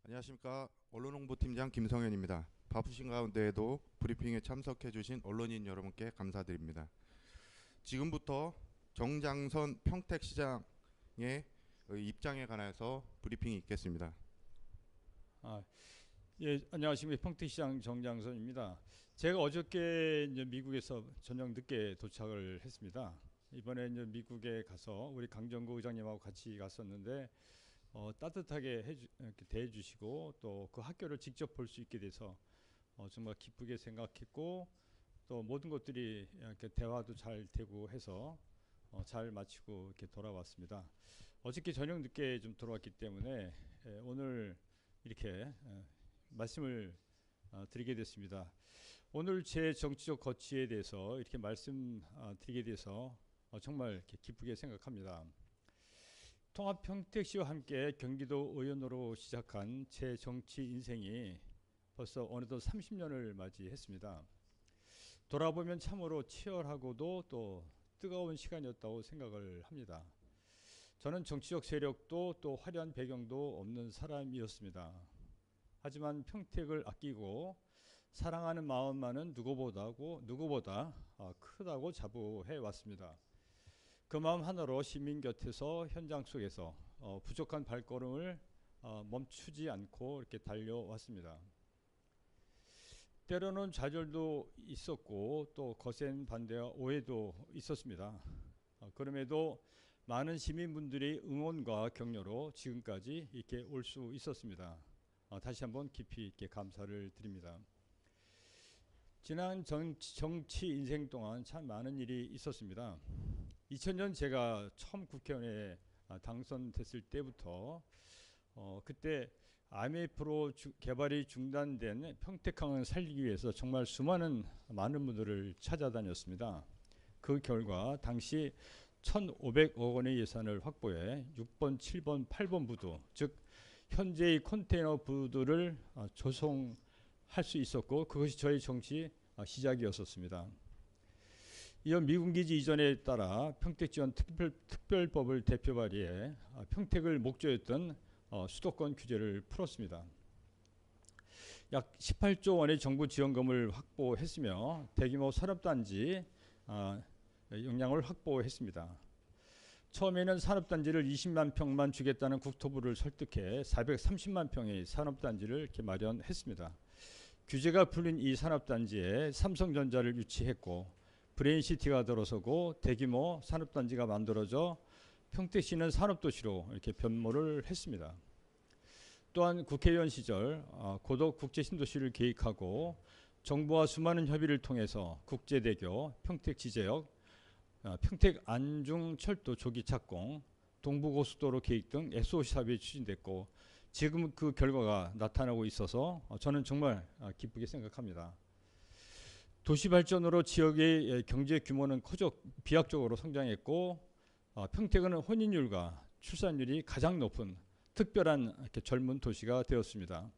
안녕하십니까. 언론홍보팀장 김성현입니다. 바쁘신 가운데에도 브리핑에 참석해 주신 언론인 여러분께 감사드립니다. 지금부터 정장선 평택시장의 입장에 관해서 브리핑이 있겠습니다. 예, 안녕하십니까. 평택시장 정장선입니다. 제가 어저께 이제 미국에서 저녁 늦게 도착을 했습니다. 이번에 이제 미국에 가서 우리 강정구 의장님하고 같이 갔었는데 따뜻하게 이렇게 대해주시고 또 그 학교를 직접 볼 수 있게 돼서 정말 기쁘게 생각했고, 또 모든 것들이 이렇게 대화도 잘 되고 해서 잘 마치고 이렇게 돌아왔습니다. 어저께 저녁 늦게 좀 돌아왔기 때문에 오늘 이렇게 말씀을 드리게 됐습니다. 오늘 제 정치적 거취에 대해서 이렇게 말씀드리게 돼서 정말 이렇게 기쁘게 생각합니다. 통합평택시와 함께 경기도 의원으로 시작한 제 정치 인생이 벌써 어느덧 30년을 맞이했습니다. 돌아보면 참으로 치열하고도 또 뜨거운 시간이었다고 생각을 합니다. 저는 정치적 세력도 또 화려한 배경도 없는 사람이었습니다. 하지만 평택을 아끼고 사랑하는 마음만은 누구보다 크다고 자부해 왔습니다. 그 마음 하나로 시민 곁에서 현장 속에서 부족한 발걸음을 멈추지 않고 이렇게 달려왔습니다. 때로는 좌절도 있었고 또 거센 반대와 오해도 있었습니다. 그럼에도 많은 시민분들의 응원과 격려로 지금까지 이렇게 올 수 있었습니다. 다시 한번 깊이 있게 감사를 드립니다. 지난 정치 인생 동안 참 많은 일이 있었습니다. 2000년 제가 처음 국회의원에 당선됐을 때부터 그때 IMF로 개발이 중단된 평택항을 살리기 위해서 정말 많은 분들을 찾아다녔습니다. 그 결과 당시 1,500억 원의 예산을 확보해 6번, 7번, 8번 부두, 즉 현재의 컨테이너 부두를 조성할 수 있었고, 그것이 저희 정치 시작이었었습니다. 이어 미군기지 이전에 따라 평택지원 특별법을 대표 발의해 평택을 목적했던 수도권 규제를 풀었습니다. 약 18조 원의 정부 지원금을 확보했으며 대규모 산업단지 역량을 확보했습니다. 처음에는 산업단지를 20만 평만 주겠다는 국토부를 설득해 430만 평의 산업단지를 이렇게 마련했습니다. 규제가 풀린 이 산업단지에 삼성전자를 유치했고 브레인시티가 들어서고 대규모 산업단지가 만들어져 평택시는 산업도시로 이렇게 변모를 했습니다. 또한 국회의원 시절 고덕 국제신도시를 계획하고 정부와 수많은 협의를 통해서 국제대교, 평택지제역, 평택 안중철도 조기 착공, 동부고속도로 계획 등 SOC 사업이 추진됐고 지금 그 결과가 나타나고 있어서 저는 정말 기쁘게 생각합니다. 도시 발전으로 지역의 경제 규모는 비약적으로 성장했고 평택은 혼인율과 출산율이 가장 높은 특별한 젊은 도시가 되었습니다.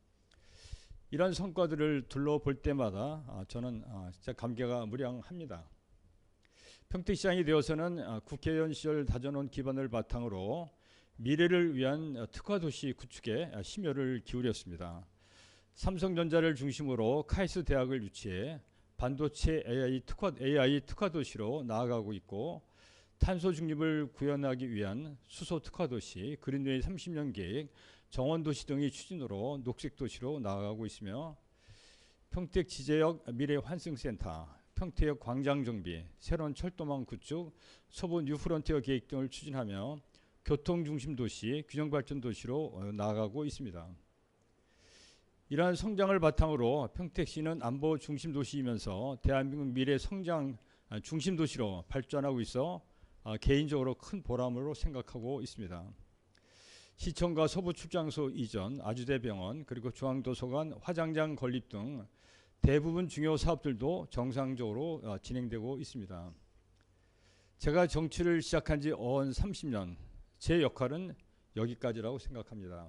이런 성과들을 둘러볼 때마다 저는 진짜 감개가 무량합니다. 평택시장이 되어서는 국회의원 시절 다져놓은 기반을 바탕으로 미래를 위한 특화도시 구축에 심혈을 기울였습니다. 삼성전자를 중심으로 카이스트 대학을 유치해 반도체 AI 특화도시로 나아가고 있고, 탄소 중립을 구현하기 위한 수소 특화도시, 그린웨이 30년 계획, 정원도시 등의 추진으로 녹색도시로 나아가고 있으며, 평택 지제역 미래환승센터, 평택역 광장 정비, 새로운 철도망 구축, 서부 뉴프론티어 계획 등을 추진하며 교통중심도시, 균형발전도시로 나아가고 있습니다. 이러한 성장을 바탕으로 평택시는 안보 중심 도시이면서 대한민국 미래 성장 중심 도시로 발전하고 있어 개인적으로 큰 보람으로 생각하고 있습니다. 시청과 서부출장소 이전, 아주대병원, 그리고 중앙도서관, 화장장 건립 등 대부분 중요 사업들도 정상적으로 진행되고 있습니다. 제가 정치를 시작한 지 어언 30년, 제 역할은 여기까지라고 생각합니다.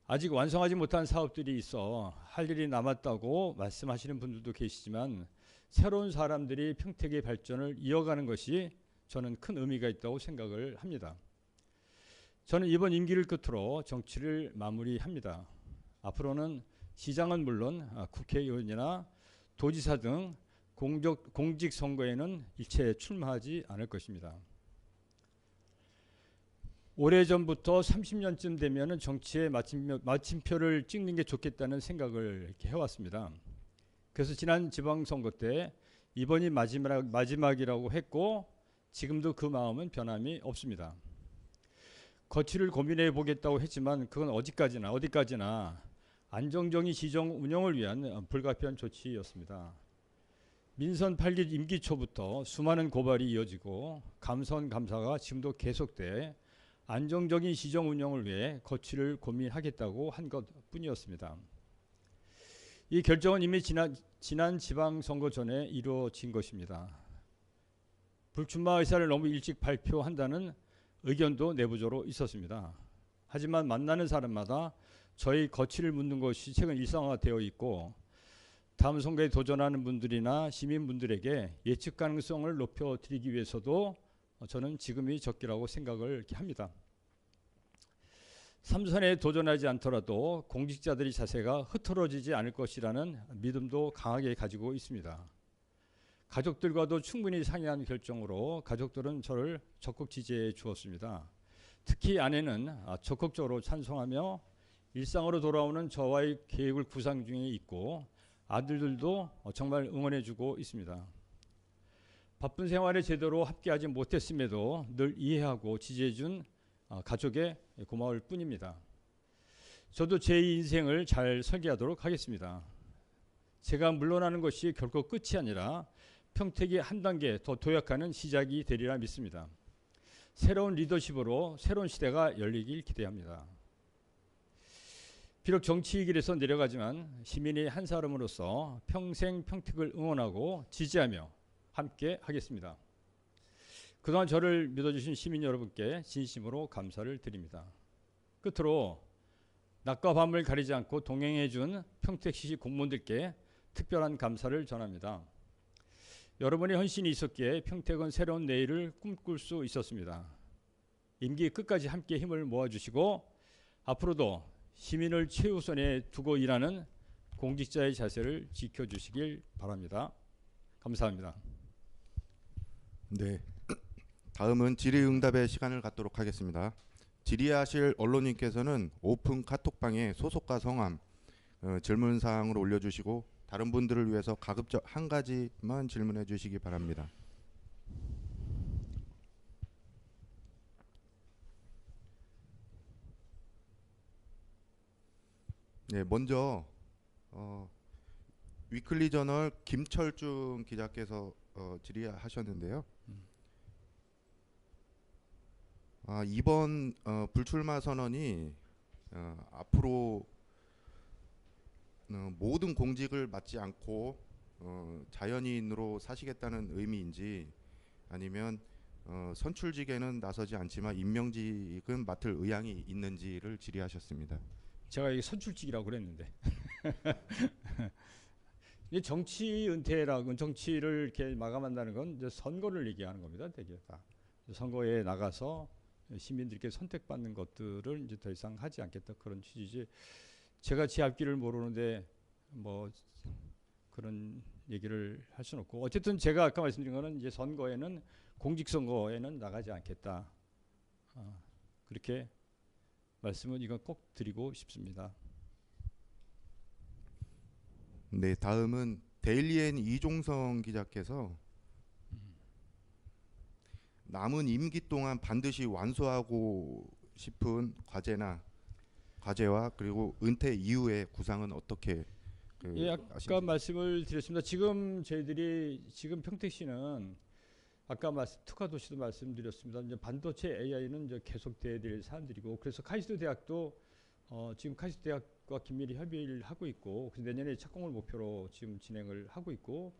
아직 완성하지 못한 사업들이 있어 할 일이 남았다고 말씀하시는 분들도 계시지만 새로운 사람들이 평택의 발전을 이어가는 것이 저는 큰 의미가 있다고 생각을 합니다. 저는 이번 임기를 끝으로 정치를 마무리합니다. 앞으로는 시장은 물론 국회의원이나 도지사 등 공직 선거에는 일체 출마하지 않을 것입니다. 오래전부터 30년쯤 되면은 정치에 마침표를 찍는 게 좋겠다는 생각을 이렇게 해왔습니다. 그래서 지난 지방선거 때 이번이 마지막이라고 했고 지금도 그 마음은 변함이 없습니다. 거취를 고민해 보겠다고 했지만 그건 어디까지나 안정적인 시정 운영을 위한 불가피한 조치였습니다. 민선 8기 임기 초부터 수많은 고발이 이어지고 감선 감사가 지금도 계속돼 안정적인 시정 운영을 위해 거취를 고민하겠다고 한 것뿐이었습니다. 이 결정은 이미 지난 지방선거 전에 이루어진 것입니다. 불출마 의사를 너무 일찍 발표한다는 의견도 내부적으로 있었습니다. 하지만 만나는 사람마다 저희 거취를 묻는 것이 최근 일상화되어 있고 다음 선거에 도전하는 분들이나 시민분들에게 예측 가능성을 높여드리기 위해서도 저는 지금이 적기라고 생각을 이렇게 합니다. 3선에 도전하지 않더라도 공직자들의 자세가 흐트러지지 않을 것이라는 믿음도 강하게 가지고 있습니다. 가족들과도 충분히 상의한 결정으로 가족들은 저를 적극 지지해 주었습니다. 특히 아내는 적극적으로 찬성하며 일상으로 돌아오는 저와의 계획을 구상 중에 있고 아들들도 정말 응원해 주고 있습니다. 바쁜 생활에 제대로 함께하지 못했음에도 늘 이해하고 지지해 준 가족에 고마울 뿐입니다. 저도 제 인생을 잘 설계하도록 하겠습니다. 제가 물러나는 것이 결코 끝이 아니라 평택이 한 단계 더 도약하는 시작이 되리라 믿습니다. 새로운 리더십으로 새로운 시대가 열리길 기대합니다. 비록 정치의 길에서 내려가지만 시민의 한 사람으로서 평생 평택을 응원하고 지지하며 함께 하겠습니다. 그동안 저를 믿어주신 시민 여러분께 진심으로 감사를 드립니다. 끝으로 낮과 밤을 가리지 않고 동행해준 평택시 공무원들께 특별한 감사를 전합니다. 여러분의 헌신이 있었기에 평택은 새로운 내일을 꿈꿀 수 있었습니다. 임기 끝까지 함께 힘을 모아주시고 앞으로도 시민을 최우선에 두고 일하는 공직자의 자세를 지켜주시길 바랍니다. 감사합니다. 네. 다음은 질의응답의 시간을 갖도록 하겠습니다. 질의하실 언론인께서는 오픈 카톡방에 소속과 성함, 질문사항을 올려주시고 다른 분들을 위해서 가급적 한 가지만 질문해 주시기 바랍니다. 네, 먼저 위클리 저널 김철중 기자께서 질의하셨는데요. 이번 불출마 선언이 앞으로 모든 공직을 맡지 않고 자연인으로 사시겠다는 의미인지 아니면 선출직에는 나서지 않지만 임명직은 맡을 의향이 있는지를 질의하셨습니다. 제가 이게 선출직이라고 그랬는데 이 정치 은퇴라고 정치를 이렇게 마감한다는 건 이제 선거를 얘기하는 겁니다. 되게 다 선거에 나가서 시민들께 선택받는 것들을 이제 더 이상 하지 않겠다 그런 취지지. 제가 제 앞길을 모르는데 뭐 그런 얘기를 할 수는 없고 어쨌든 제가 아까 말씀드린 거는 이제 선거에는 공직선거에는 나가지 않겠다. 그렇게 말씀은 이건 꼭 드리고 싶습니다. 네, 다음은 데일리엔 이종성 기자께서 남은 임기 동안 반드시 완수하고 싶은 과제와 그리고 은퇴 이후의 구상은 어떻게 예, 아까 말씀을 드렸습니다. 지금 평택시는 아까 특화도시도 말씀드렸습니다. 이제 반도체 AI는 이제 계속돼야 될 사안들이고 그래서 카이스트 대학도 지금 카이스트 대학과 긴밀히 협의를 하고 있고 그래서 내년에 착공을 목표로 지금 진행을 하고 있고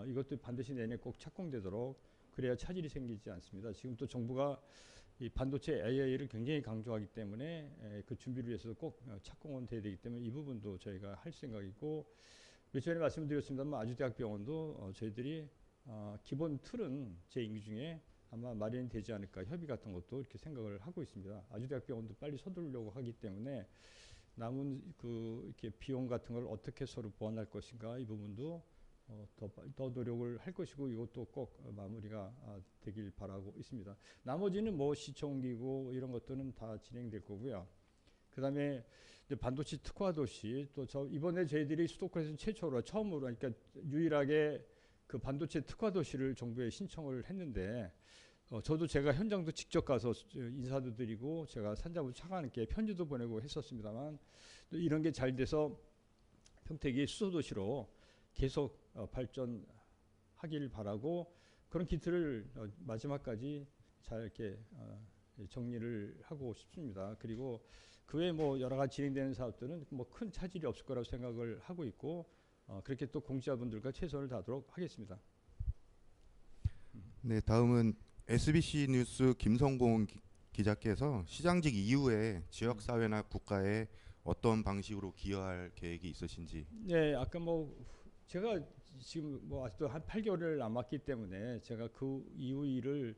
이것도 반드시 내년에 꼭 착공되도록 그래야 차질이 생기지 않습니다. 지금 또 정부가 이 반도체 AI를 굉장히 강조하기 때문에 그 준비를 위해서 꼭 착공은 돼야 되기 때문에 이 부분도 저희가 할 생각이고 며칠 전에 말씀드렸습니다만 아주대학병원도 저희들이 기본 틀은 제 임기 중에 아마 마련이 되지 않을까, 협의 같은 것도 이렇게 생각을 하고 있습니다. 아주대학병원도 빨리 서두르려고 하기 때문에 남은 그 이렇게 비용 같은 걸 어떻게 서로 보완할 것인가, 이 부분도 더 노력을 할 것이고, 이것도 꼭 마무리가 되길 바라고 있습니다. 나머지는 뭐 시청 옮기고 이런 것들은 다 진행될 거고요. 그다음에 이제 반도체 특화 도시, 또 이번에 저희들이 수도권에서 최초로 처음으로, 그러니까 유일하게 그 반도체 특화 도시를 정부에 신청을 했는데, 저도 제가 현장도 직접 가서 인사도 드리고 제가 산자부 차관께 편지도 보내고 했었습니다만, 또 이런 게 잘 돼서 평택이 수소도시로 계속 발전하길 바라고, 그런 기틀을 마지막까지 잘 이렇게 정리를 하고 싶습니다. 그리고 그 외에 뭐 여러 가지 진행되는 사업들은 뭐 큰 차질이 없을 거라고 생각을 하고 있고, 그렇게 또 공직자분들과 최선을 다하도록 하겠습니다. 네, 다음은 SBC 뉴스 김성공 기자께서 시장직 이후에 지역 사회나 국가에 어떤 방식으로 기여할 계획이 있으신지. 네, 아까 뭐 제가 지금 뭐 아직도 한 8개월을 남았기 때문에 제가 그 이후 일을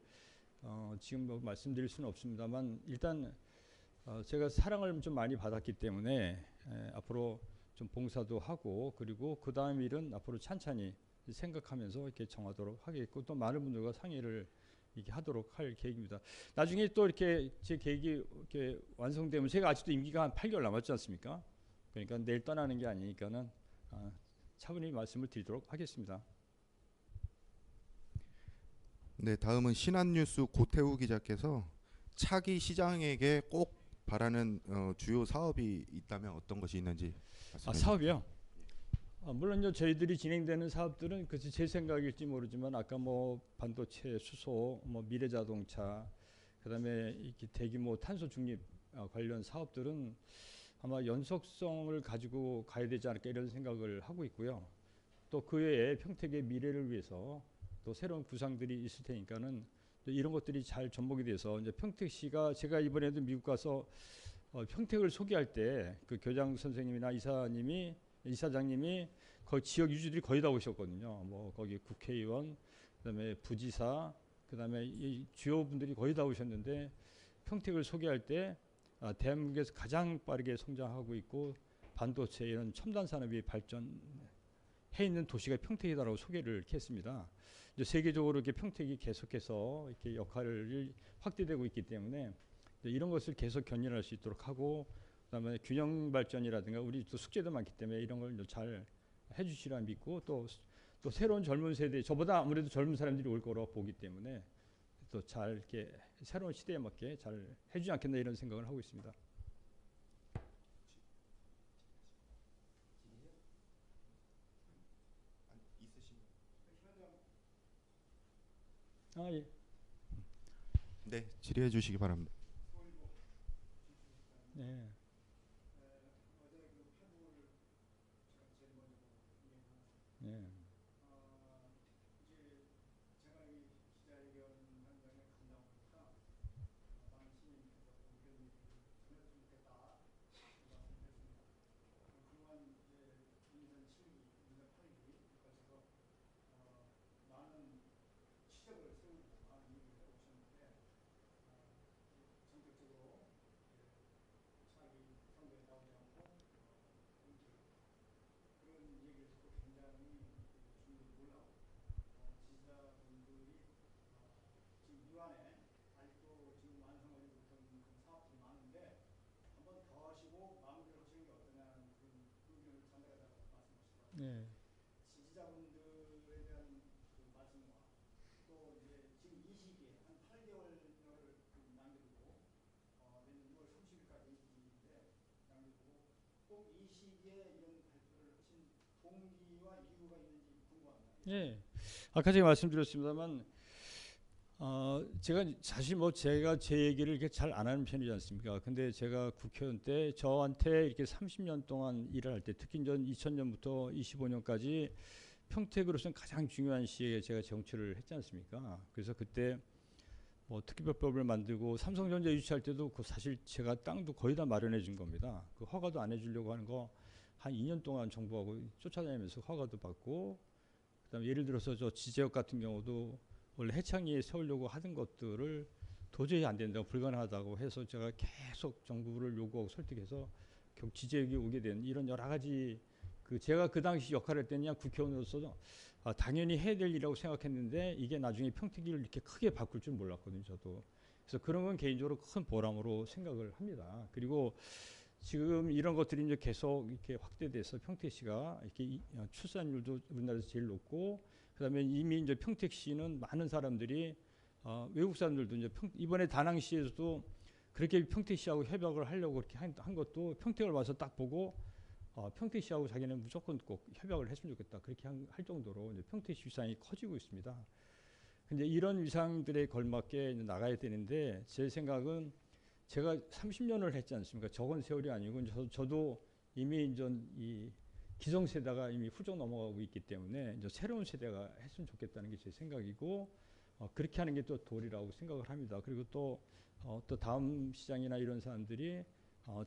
지금 뭐 말씀드릴 수는 없습니다만, 일단 제가 사랑을 좀 많이 받았기 때문에 앞으로 좀 봉사도 하고, 그리고 그 다음 일은 앞으로 찬찬히 생각하면서 이렇게 정하도록 하겠고, 또 많은 분들과 상의를 이렇게 하도록 할 계획입니다. 나중에 또 이렇게 제 계획이 이렇게 완성되면, 제가 아직도 임기가 한 8개월 남았지 않습니까? 그러니까 내일 떠나는 게 아니니까는 차분히 말씀을 드리도록 하겠습니다. 네, 다음은 신한뉴스 고태우 기자께서 차기 시장에게 꼭 바라는 주요 사업이 있다면 어떤 것이 있는지 말씀해 주십시오. 사업이요? 물론 저희들이 진행되는 사업들은 그것이 제 생각일지 모르지만, 아까 뭐 반도체, 수소, 뭐 미래자동차, 그다음에 이렇게 대규모 탄소 중립 관련 사업들은 아마 연속성을 가지고 가야 되지 않을까, 이런 생각을 하고 있고요. 또 그 외에 평택의 미래를 위해서 또 새로운 구상들이 있을 테니까는 또 이런 것들이 잘 접목이 돼서, 이제 평택시가, 제가 이번에도 미국 가서 평택을 소개할 때 그 교장 선생님이나 이사장님이 거기 지역 유주들이 거의 다 오셨거든요. 뭐 거기 국회의원, 그다음에 부지사, 그다음에 이 주요 분들이 거의 다 오셨는데, 평택을 소개할 때 대한민국에서 가장 빠르게 성장하고 있고 반도체 이런 첨단 산업이 발전해 있는 도시가 평택이다라고 소개를 이렇게 했습니다. 이제 세계적으로 이렇게 평택이 계속해서 이렇게 역할을 확대되고 있기 때문에 이런 것을 계속 견인할 수 있도록 하고, 그다음에 균형 발전이라든가, 우리 또 숙제도 많기 때문에 이런 걸 잘 해주시라 믿고, 또 새로운 젊은 세대, 저보다 아무래도 젊은 사람들이 올 거라고 보기 때문에 또 잘 이렇게 새로운 시대에 맞게 잘 해주지 않겠나, 이런 생각을 하고 있습니다. 예. 네, 질의해 주시기 바랍니다. 네. 네. 네. 예. 아까 제가 말씀드렸습니다만, 제가 사실 뭐 제가 제 얘기를 이렇게 잘 안 하는 편이지 않습니까? 근데 제가 국회의원 때 저한테 이렇게 30년 동안 일을 할 때, 특히 2000년부터 25년까지 평택으로서는 가장 중요한 시기에 제가 정치를 했지 않습니까? 그래서 그때 뭐 특별법을 만들고 삼성전자 유치할 때도 그 사실 제가 땅도 거의 다 마련해 준 겁니다. 그 허가도 안 해주려고 하는 거 한 2년 동안 정부하고 쫓아다니면서 허가도 받고, 그다음에 예를 들어서 저 지제역 같은 경우도 원래 해창리에 세우려고 하던 것들을 도저히 안 된다고 불가능하다고 해서 제가 계속 정부를 요구하고 설득해서 결국 지적이 오게 된 이런 여러 가지 제가 그 당시 역할을 할 때는 국회의원으로서 당연히 해야 될 일이라고 생각했는데 이게 나중에 평택을 이렇게 크게 바꿀 줄 몰랐거든요, 저도. 그래서 그런 건 개인적으로 큰 보람으로 생각을 합니다. 그리고 지금 이런 것들이 이제 계속 이렇게 확대돼서 평택시가 이렇게 출산율도 우리나라에서 제일 높고, 그다음에 이미 이제 평택시는 많은 사람들이 외국 사람들도 이제 이번에 다낭시에서도 그렇게 평택시하고 협약을 하려고 그렇게 한 것도 평택을 와서 딱 보고 평택시하고 자기는 무조건 꼭 협약을 했으면 좋겠다 그렇게 할 정도로 이제 평택시 위상이 커지고 있습니다. 근데 이런 위상들에 걸맞게 나가야 되는데 제 생각은 제가 30년을 했지 않습니까? 적은 세월이 아니고 저도 이미 이제 이 기성세대가 이미 훌쩍 넘어가고 있기 때문에 이제 새로운 세대가 했으면 좋겠다는 게 제 생각이고 그렇게 하는 게 또 도리라고 생각을 합니다. 그리고 또 다음 시장이나 이런 사람들이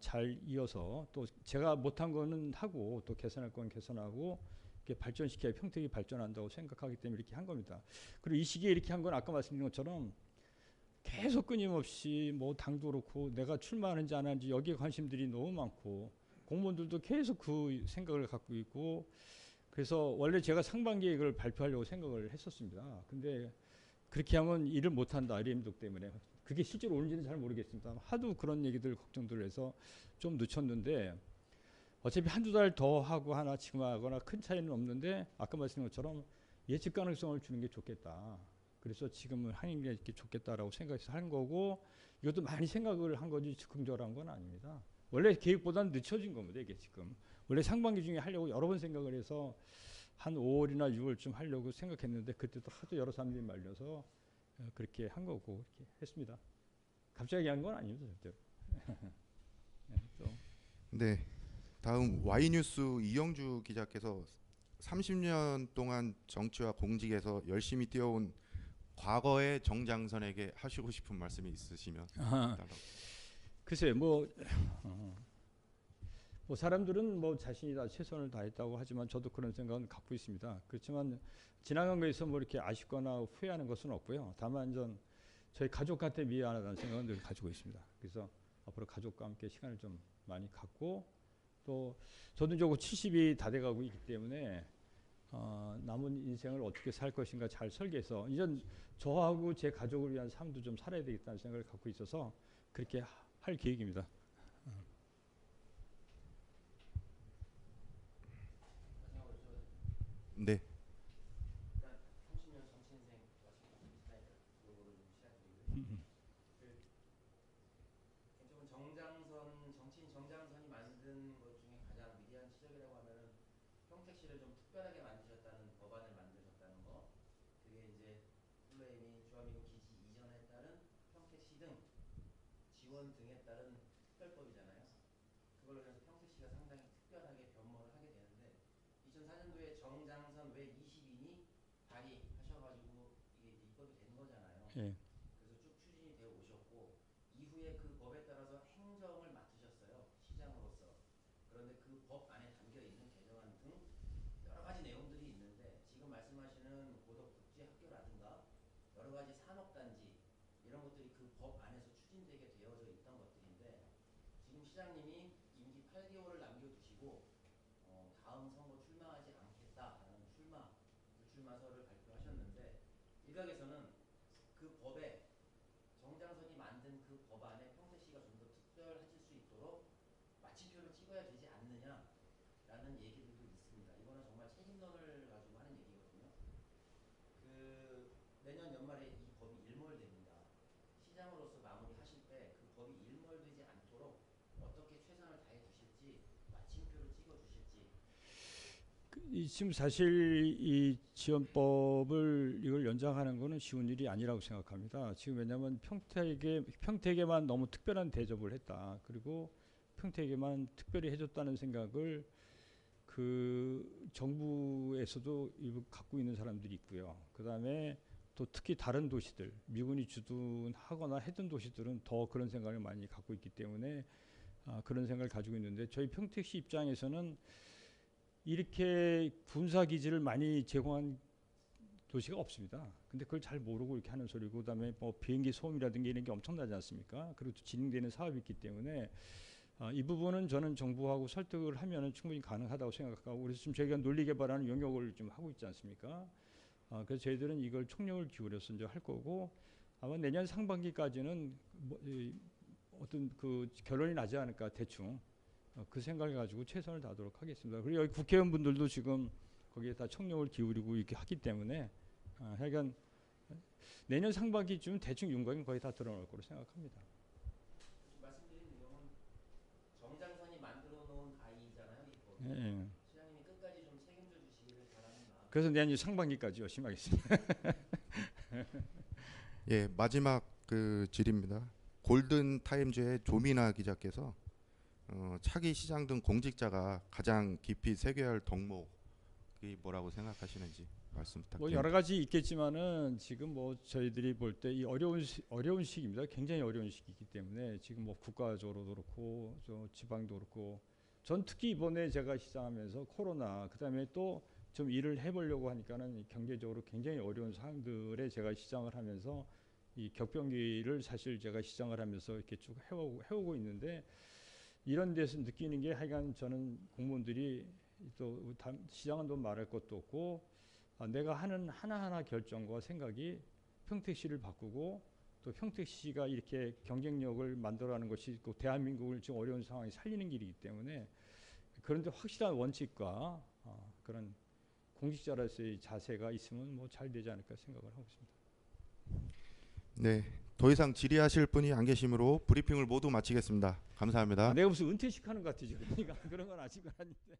잘 이어서 또 제가 못한 거는 하고 또 개선할 건 개선하고 이렇게 발전시켜야 평택이 발전한다고 생각하기 때문에 이렇게 한 겁니다. 그리고 이 시기에 이렇게 한 건 아까 말씀드린 것처럼 계속 끊임없이 뭐 당도 그렇고 내가 출마하는지 안 하는지 여기에 관심들이 너무 많고 공무원들도 계속 그 생각을 갖고 있고 그래서 원래 제가 상반기에 이걸 발표하려고 생각을 했었습니다. 근데 그렇게 하면 일을 못한다 RM독 때문에 그게 실제로 오는지는 잘 모르겠습니다. 하도 그런 얘기들 걱정들 해서 좀 늦췄는데 어차피 한두 달 더 하고 하나 지금 하거나 큰 차이는 없는데 아까 말씀드린 것처럼 예측 가능성을 주는 게 좋겠다. 그래서 지금은 하는 게 이렇게 좋겠다라고 생각해서 한 거고 이것도 많이 생각을 한 거지 즉흥적으로 한 건 아닙니다. 원래 계획보다는 늦춰진 겁니다. 이게 지금 원래 상반기 중에 하려고 여러 번 생각을 해서 한 5월이나 6월쯤 하려고 생각했는데 그때도 하도 여러 사람들이 말려서 그렇게 한 거고 이렇게 했습니다. 갑자기 한 건 아닙니다. 절대로. 네. 다음 Y뉴스 이영주 기자께서 30년 동안 정치와 공직에서 열심히 뛰어온 과거의 정장선에게 하시고 싶은 말씀이 있으시면 글쎄 뭐 사람들은 뭐 자신이 다 최선을 다했다고 하지만 저도 그런 생각은 갖고 있습니다. 그렇지만 지나간 거에서 뭐 이렇게 아쉽거나 후회하는 것은 없고요. 다만 저희 가족한테 미안하다는 생각은 늘 가지고 있습니다. 그래서 앞으로 가족과 함께 시간을 좀 많이 갖고 또 저도 이제 70이 다 돼가고 있기 때문에 남은 인생을 어떻게 살 것인가 잘 설계해서 이전 저하고 제 가족을 위한 삶도 좀 살아야 되겠다는 생각을 갖고 있어서 그렇게 할 계획입니다. 네. 정치인 정장선이 만든 것 중에 가장 위대한 지적이라고 하면은 평택시를 좀 특별하게 만드셨다는 법안을 만드셨다는 거. 그게 이제 플레임이 주한미군 기지 이전에 따른 평택시 등 지원 등에 따른 특별법이잖아요. 그걸로 인해서 평택시가 상당히 특별하게 변모를 하게 되는데 2004년도에 정장선 외 20인이 발의하셔가지고 이게 입법이 된 거잖아요. 예. 그래서 쭉 추진이 되어 오셨고 이후에 그 법에 따라서 행정을 맡으셨어요. 시장으로서. 그런데 그 법 안에 담겨 있는 개정안 등 여러 가지 내용들이 있는데 지금 말씀하시는 고덕국제학교라든가 여러 가지 산업단지 이런 것들이 그 법 안에서 추진되게 되어져 있던 것들인데 지금 시장님이 임기 8개월을 남겨두시고 다음 선거 출마하지 않겠다라는 불출마서를 발표하셨는데 일각에서는 그 법에 정장선이 만든 그 법안에 평택시가 좀 더 특별해질 수 있도록 마침표를 찍어야 되지 않느냐라는 얘기들도 있습니다. 이거는 정말 책임론을 가지고 하는 얘기거든요. 그 내년 연말에 이 법이 일몰됩니다. 시장으로서 마무리하실 때 그 법이 일몰되지 않도록 어떻게 최선을 다해 주실지 마침표를 찍어 주실지. 지금 사실 이 지원법을 이걸 연장하는 거는 쉬운 일이 아니라고 생각합니다. 지금 왜냐하면 평택에만 너무 특별한 대접을 했다. 그리고 평택에만 특별히 해줬다는 생각을 그 정부에서도 일부 갖고 있는 사람들이 있고요. 그 다음에 또 특히 다른 도시들, 미군이 주둔하거나 했던 도시들은 더 그런 생각을 많이 갖고 있기 때문에 그런 생각을 가지고 있는데 저희 평택시 입장에서는 이렇게 군사기지를 많이 제공한 도시가 없습니다. 근데 그걸 잘 모르고 이렇게 하는 소리고, 그다음에 뭐 비행기 소음이라든가 이런 게 엄청나지 않습니까? 그리고 또 진행되는 사업이 있기 때문에 이 부분은 저는 정부하고 설득을 하면은 충분히 가능하다고 생각하고, 그래서 지금 저희가 논리 개발하는 용역을 좀 하고 있지 않습니까? 그래서 저희들은 이걸 총력을 기울여서 이제 할 거고, 아마 내년 상반기까지는 어떤 그 결론이 나지 않을까 대충 그 생각을 가지고 최선을 다하도록 하겠습니다. 그리고 여기 국회의원분들도 지금 거기에 다 총력을 기울이고 이렇게 하기 때문에 하여간 내년 상반기쯤 대충 윤곽은 거의 다 드러날 거로 생각합니다. 말씀드린 내용은 정장선이 만들어 놓은 가이잖아요. 이 법이. 예. 시장님이 끝까지 좀 책임져 주시기를 바라는 마음. 그래서 내년 상반기까지 열심히 하겠습니다. 예, 마지막 그 질입니다. 골든 타임즈의 조민아 기자께서 차기 시장 등 공직자가 가장 깊이 새겨야 할 덕목이 뭐라고 생각하시는지 말씀 뭐 부탁드립니다. 여러 가지 있겠지만은 지금 뭐 저희들이 볼 때 이 어려운 시기입니다. 굉장히 어려운 시기이기 때문에 지금 뭐 국가적으로도 그렇고 저 지방도 그렇고, 전 특히 이번에 제가 시장하면서 코로나 그다음에 또 좀 일을 해보려고 하니까는 경제적으로 굉장히 어려운 상황들에 제가 시장을 하면서 이 격변기를 사실 제가 시장을 하면서 이렇게 쭉 해오고 있는데, 이런 데서 느끼는 게 하여간 저는 공무원들이 또 시장은 또 말할 것도 없고 내가 하는 하나하나 결정과 생각이 평택시를 바꾸고 또 평택시가 이렇게 경쟁력을 만들어가는 것이 또 대한민국을 지금 어려운 상황에 살리는 길이기 때문에, 그런데 확실한 원칙과 그런 공직자로서의 자세가 있으면 뭐 잘 되지 않을까 생각을 하고 있습니다. 네, 더 이상 질의하실 분이 안 계시므로 브리핑을 모두 마치겠습니다. 감사합니다. 내가 무슨 은퇴식 하는 것 같아 지금. 그러니까 그런 건 아직은 아닌데.